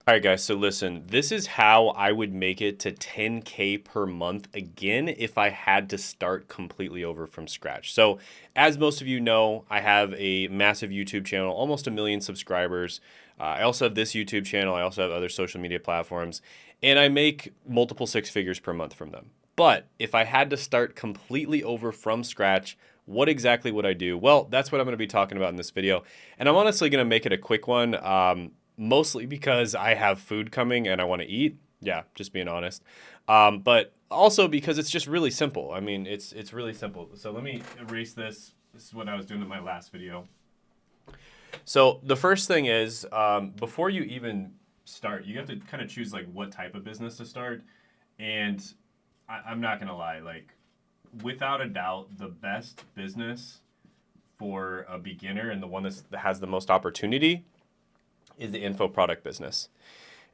All right, guys, so listen, this is how I would make it to 10K per month again if I had to start completely over from scratch. So, as most of you know, I have a massive YouTube channel, almost a million subscribers. I also have this YouTube channel, I also have other social media platforms, and I make multiple six figures per month from them. But if I had to start completely over from scratch, what exactly would I do? Well, that's what I'm going to be talking about in this video. And I'm honestly going to make it a quick one. Mostly because I have food coming and I want to eat. Yeah, just being honest. But also because it's just really simple. I mean, it's really simple. So let me erase this. This is what I was doing in my last video. So the first thing is, before you even start, you have to kind of choose like what type of business to start. And I'm not gonna lie, like without a doubt, the best business for a beginner and the one that has the most opportunity is the info product business.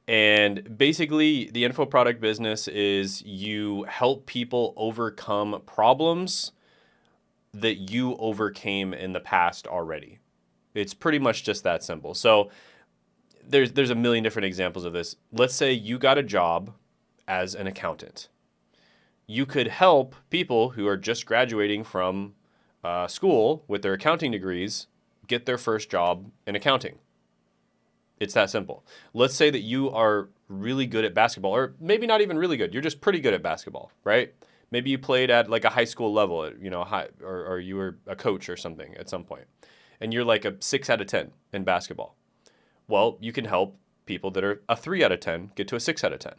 And basically, the info product business is you help people overcome problems that you overcame in the past already. It's pretty much just that simple. So there's a million different examples of this. Let's say you got a job as an accountant. You could help people who are just graduating from school with their accounting degrees get their first job in accounting. It's that simple. Let's say that you are really good at basketball, or maybe not even really good. You're just pretty good at basketball, right? Maybe you played at like a high school level, you know, or you were a coach or something at some point, and you're like a 6 out of 10 in basketball. Well, you can help people that are a 3 out of 10 get to a 6 out of 10.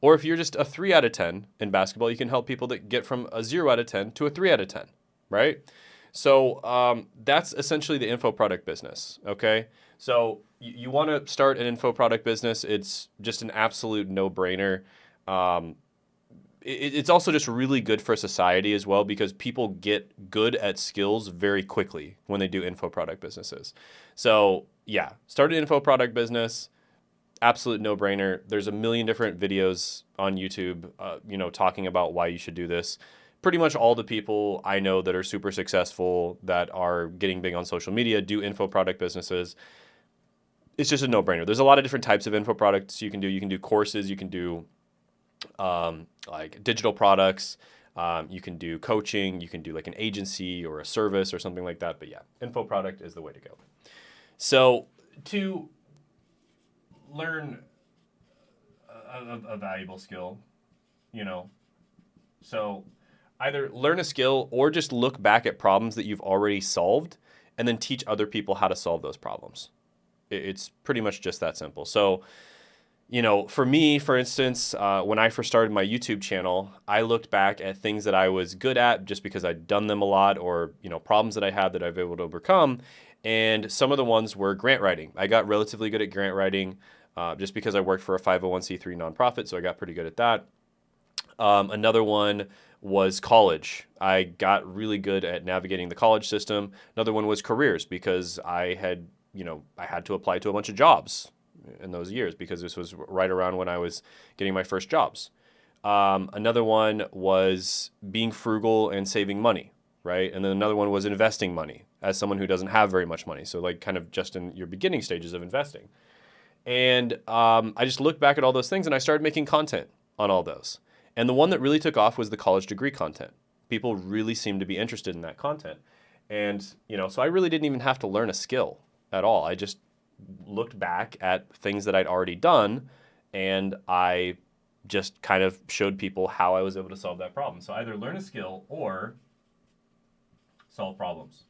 Or if you're just a 3 out of 10 in basketball, you can help people that get from a 0 out of 10 to a 3 out of 10, right? So that's essentially the info product business, okay? So you want to start an info product business. It's just an absolute no-brainer. It's also just really good for society as well because people get good at skills very quickly when they do info product businesses. So yeah, start an info product business. Absolute no-brainer. There's a million different videos on YouTube, talking about why you should do this. Pretty much all the people I know that are super successful, that are getting big on social media, do info product businesses. It's just a no-brainer. There's a lot of different types of info products you can do. You can do courses. You can do like digital products. You can do coaching. You can do like an agency or a service or something like that. But yeah, info product is the way to go. So to learn a valuable skill, so either learn a skill or just look back at problems that you've already solved and then teach other people how to solve those problems. It's pretty much just that simple. So, for me, for instance, when I first started my YouTube channel, I looked back at things that I was good at just because I'd done them a lot, or, problems that I had that I've been able to overcome. And some of the ones were grant writing. I got relatively good at grant writing just because I worked for a 501c3 nonprofit, so I got pretty good at that. Another one was college. I got really good at navigating the college system. Another one was careers because I had to apply to a bunch of jobs in those years because this was right around when I was getting my first jobs. Another one was being frugal and saving money, right? And then another one was investing money as someone who doesn't have very much money. So like kind of just in your beginning stages of investing. And I just looked back at all those things and I started making content on all those. And the one that really took off was the college degree content. People really seemed to be interested in that content. And, so I really didn't even have to learn a skill at all. I just looked back at things that I'd already done and I just kind of showed people how I was able to solve that problem. So either learn a skill or solve problems.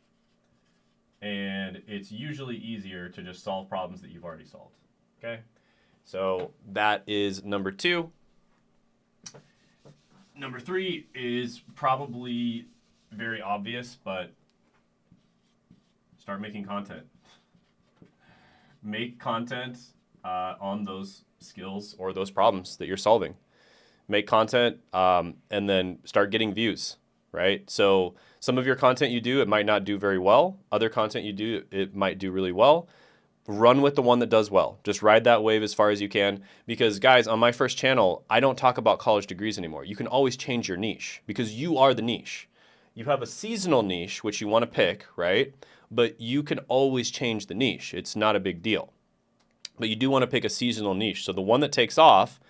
And it's usually easier to just solve problems that you've already solved. Okay? So that is number 2. Number 3 is probably very obvious, but start making content. Make content on those skills or those problems that you're solving. Make content and then start getting views, right? So some of your content you do, it might not do very well. Other content you do, it might do really well. Run with the one that does well. Just ride that wave as far as you can. Because guys, on my first channel, I don't talk about college degrees anymore. You can always change your niche because you are the niche. You have a seasonal niche, which you want to pick, right? But you can always change the niche. It's not a big deal. but you do want to pick a seasonal niche. So the one that takes off,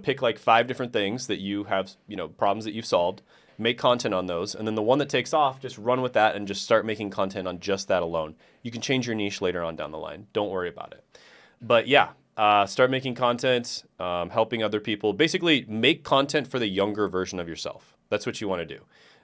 pick like 5 different things that you have, problems that you've solved, make content on those. And then the one that takes off, just run with that and just start making content on just that alone. You can change your niche later on down the line. Don't worry about it. But yeah, start making content, helping other people. Basically, make content for the younger version of yourself. That's what you want to do.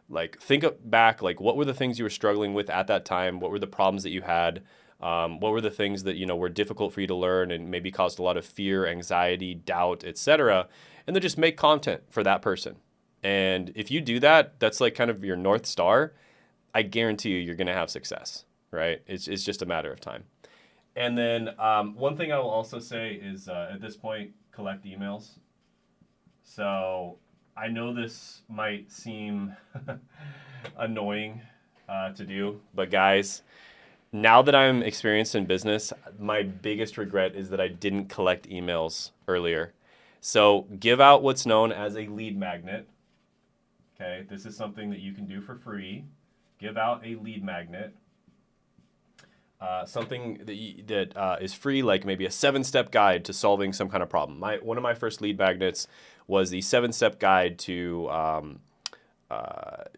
Like, think back, like, what were the things you were struggling with at that time? What were the problems that you had? What were the things that, were difficult for you to learn and maybe caused a lot of fear, anxiety, doubt, etc. And then just make content for that person. And if you do that, that's like kind of your North Star. I guarantee you're going to have success, right? It's just a matter of time. And then one thing I will also say is at this point, collect emails. So I know this might seem annoying to do, but guys, now that I'm experienced in business, my biggest regret is that I didn't collect emails earlier. So give out what's known as a lead magnet. Okay, this is something that you can do for free. Give out a lead magnet. Something that is free, like maybe a 7-step guide to solving some kind of problem. One of my first lead magnets was the 7-step guide to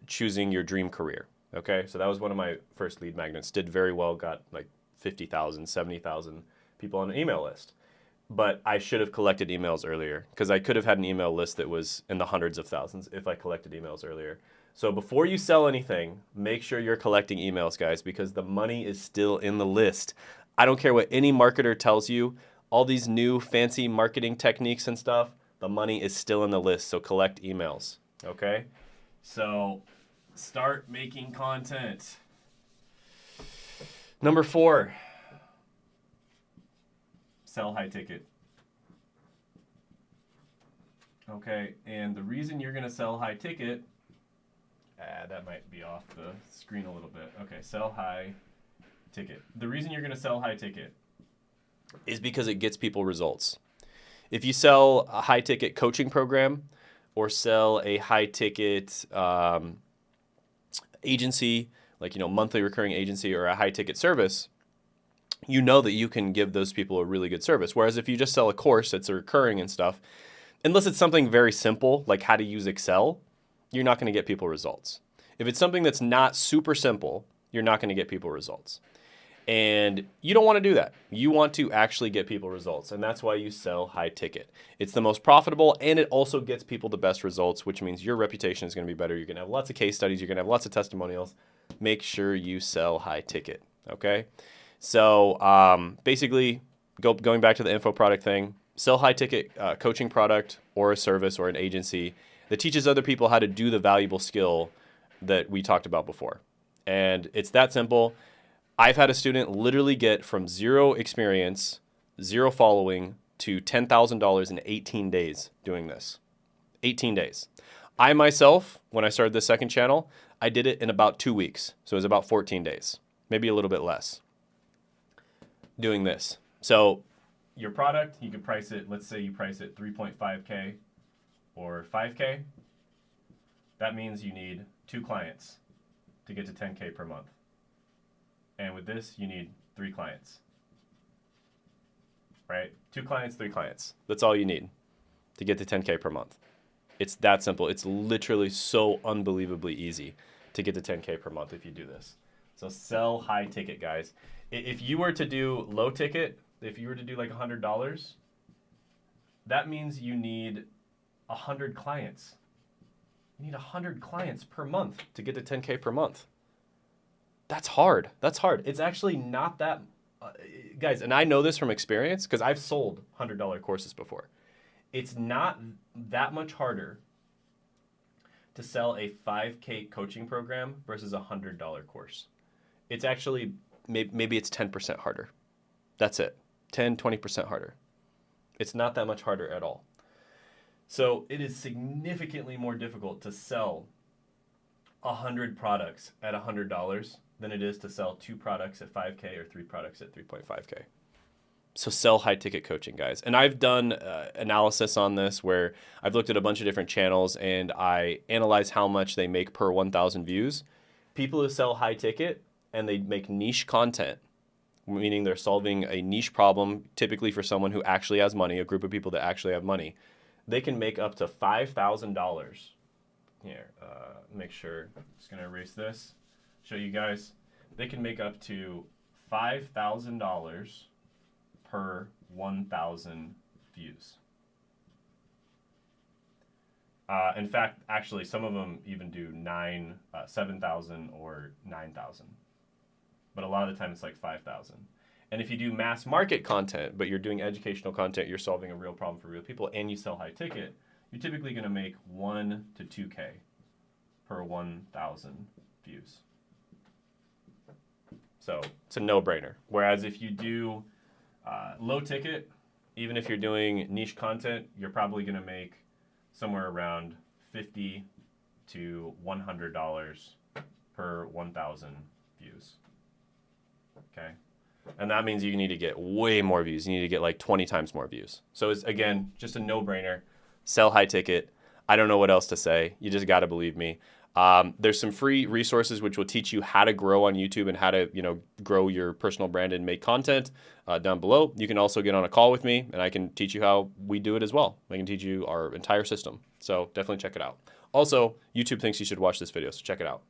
choosing your dream career. Okay, so that was one of my first lead magnets. Did very well, got like 50,000, 70,000 people on an email list. But I should have collected emails earlier because I could have had an email list that was in the hundreds of thousands if I collected emails earlier. So before you sell anything, make sure you're collecting emails, guys, because the money is still in the list. I don't care what any marketer tells you, all these new fancy marketing techniques and stuff, the money is still in the list, so collect emails, okay? So start making content. Number 4, sell high ticket. Okay, and the reason you're gonna sell high ticket, that might be off the screen a little bit. Okay, sell high ticket. The reason you're gonna sell high ticket is because it gets people results. If you sell a high ticket coaching program or sell a high ticket agency, like, monthly recurring agency or a high ticket service, you know that you can give those people a really good service. Whereas if you just sell a course that's recurring and stuff, unless it's something very simple, like how to use Excel, you're not going to get people results. If it's something that's not super simple, you're not going to get people results. And you don't want to do that. You want to actually get people results. And that's why you sell high ticket. It's the most profitable, and it also gets people the best results, which means your reputation is going to be better. You're going to have lots of case studies. You're going to have lots of testimonials. Make sure you sell high ticket, okay? So basically, going back to the info product thing, sell high ticket coaching product or a service or an agency that teaches other people how to do the valuable skill that we talked about before. And it's that simple. I've had a student literally get from 0 experience, 0 following, to $10,000 in 18 days doing this. 18 days. I myself, when I started the second channel, I did it in about 2 weeks. So it was about 14 days, maybe a little bit less, doing this. So your product, you can price it, let's say you price it 3.5K or 5K. That means you need 2 clients to get to 10K per month. And with this, you need 3 clients, right? 2 clients, 3 clients. That's all you need to get to 10K per month. It's that simple. It's literally so unbelievably easy to get to 10K per month if you do this. So sell high ticket, guys. If you were to do low ticket, if you were to do like $100, that means you need 100 clients. You need 100 clients per month to get to 10K per month. That's hard. That's hard. It's actually not that, guys, and I know this from experience because I've sold $100 courses before. It's not that much harder to sell a 5K coaching program versus a $100 course. It's actually, maybe it's 10% harder. That's it. 10, 20% harder. It's not that much harder at all. So it is significantly more difficult to sell 100 products at $100 than it is to sell 2 products at 5K or 3 products at 3.5K. So sell high ticket coaching, guys. And I've done analysis on this where I've looked at a bunch of different channels and I analyze how much they make per 1,000 views. People who sell high ticket and they make niche content meaning they're solving a niche problem, typically for someone who actually has money, a group of people that actually have money, they can make up to $5,000. Here, make sure, just gonna erase this, show you guys. They can make up to $5,000 per 1,000 views. In fact, actually, some of them even do 7,000 or 9,000. But a lot of the time it's like 5,000. And if you do mass market content, but you're doing educational content, you're solving a real problem for real people, and you sell high ticket, you're typically going to make 1 to 2K per 1,000 views. So it's a no-brainer. Whereas if you do low ticket, even if you're doing niche content, you're probably going to make somewhere around $50 to $100 per 1,000 views. Okay? And that means you need to get way more views. You need to get like 20 times more views. So it's, again, just a no-brainer. Sell high ticket. I don't know what else to say. You just got to believe me. There's some free resources which will teach you how to grow on YouTube and how to, grow your personal brand and make content down below. You can also get on a call with me, and I can teach you how we do it as well. I can teach you our entire system. So definitely check it out. Also, YouTube thinks you should watch this video, so check it out.